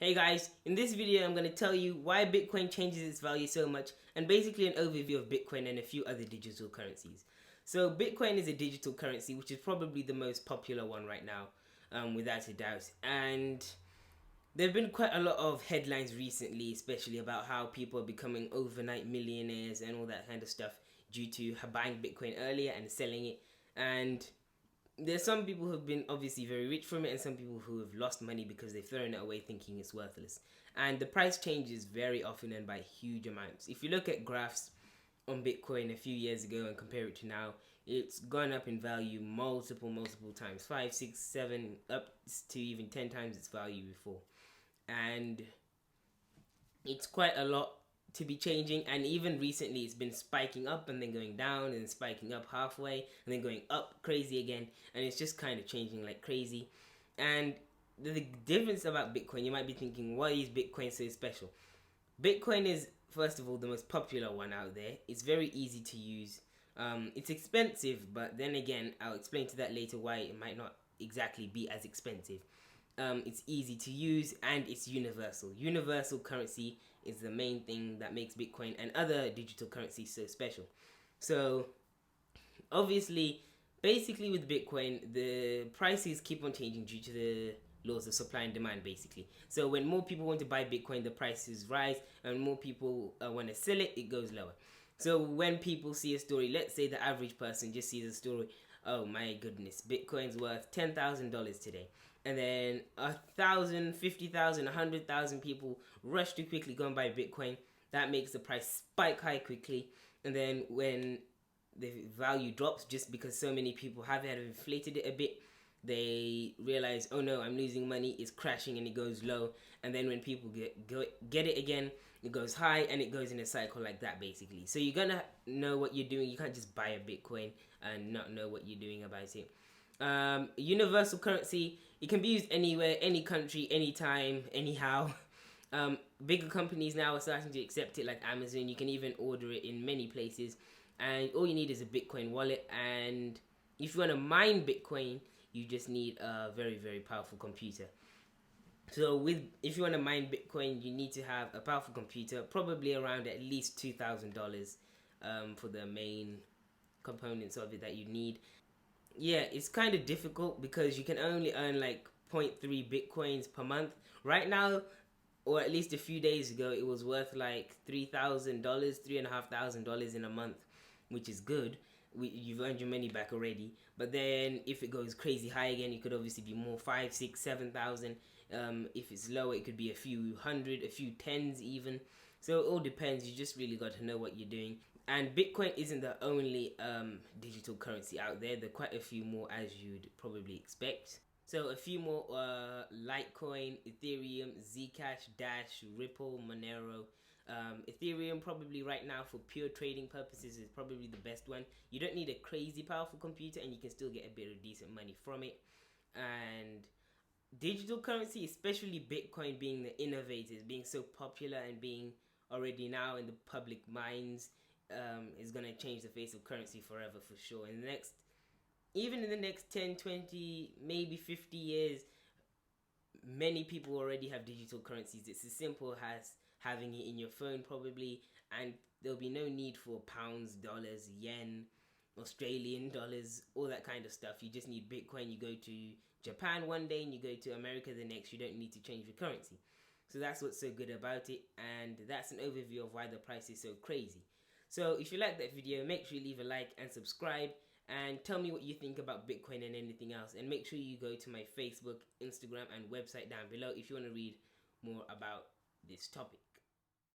Hey guys, in this video I'm going to tell you why Bitcoin changes its value so much and basically an overview of Bitcoin and a few other digital currencies. So Bitcoin is a digital currency which is probably the most popular one right now, without a doubt. And there have been quite a lot of headlines recently, especially about how people are becoming overnight millionaires and all that kind of stuff due to buying Bitcoin earlier and selling it. And there's some people who have been obviously very rich from it and some people who have lost money because they've thrown it away thinking it's worthless. And the price changes very often and by huge amounts. If you look at graphs on Bitcoin a few years ago and compare it to now, it's gone up in value multiple times, 5, 6, 7, up to even 10 times its value before. And it's quite a lot to be changing, and even recently it's been spiking up and then going down and spiking up halfway and then going up crazy again, and it's just kind of changing like crazy. And the difference about Bitcoin, you might be thinking, why is Bitcoin so special? Bitcoin is, first of all, the most popular one out there. It's very easy to use. It's expensive, but then again, I'll explain to that later why it might not exactly be as expensive. It's easy to use and it's universal. Universal currency is the main thing that makes Bitcoin and other digital currencies so special. So obviously, basically with Bitcoin, the prices keep on changing due to the laws of supply and demand, basically. So when more people want to buy Bitcoin, the prices rise, and more people want to sell it, it goes lower. So when people see a story, let's say the average person just sees a story, oh my goodness, Bitcoin's worth $10,000 today. And then 1,000, 50,000, 100,000 people rush to quickly go and buy Bitcoin. That makes the price spike high quickly. And then when the value drops, just because so many people have inflated it a bit, they realize, oh no, I'm losing money, it's crashing, and it goes low. And then when people get it again, it goes high, and it goes in a cycle like that, basically. So you're gonna know what you're doing. You can't just buy a Bitcoin and not know what you're doing about it. Universal currency, it can be used anywhere, any country, anytime, anyhow. Bigger companies now are starting to accept it, like Amazon. You can even order it in many places, and all you need is a Bitcoin wallet. And if you want to mine Bitcoin, you just need a very powerful computer. So if you want to mine Bitcoin, you need to have a powerful computer, probably around at least $2,000 for the main components of it that you need. Yeah, it's kind of difficult because you can only earn like 0.3 Bitcoins per month. Right now, or at least a few days ago, it was worth like $3,000, $3,500 in a month, which is good. You've earned your money back already. But then if it goes crazy high again, it could obviously be more, 5, 6, 7,000. If it's lower, it could be a few hundred, a few tens even. So it all depends. You just really got to know what you're doing. And Bitcoin isn't the only digital currency out there. There are quite a few more, as you'd probably expect. So a few more: Litecoin, Ethereum, Zcash, Dash, Ripple, Monero. Ethereum probably right now for pure trading purposes is probably the best one. You don't need a crazy powerful computer and you can still get a bit of decent money from it. And digital currency, especially Bitcoin being the innovators, being so popular and being already now in the public minds, is going to change the face of currency forever for sure. Even in the next 10, 20, maybe 50 years, many people already have digital currencies. It's as simple as having it in your phone probably, and there'll be no need for pounds, dollars, yen, Australian dollars, all that kind of stuff. You just need Bitcoin. You go to Japan one day and you go to America the next. You don't need to change your currency. So that's what's so good about it, and that's an overview of why the price is so crazy. So if you like that video, make sure you leave a like and subscribe, and tell me what you think about Bitcoin and anything else. And make sure you go to my Facebook, Instagram, and website down below if you want to read more about this topic.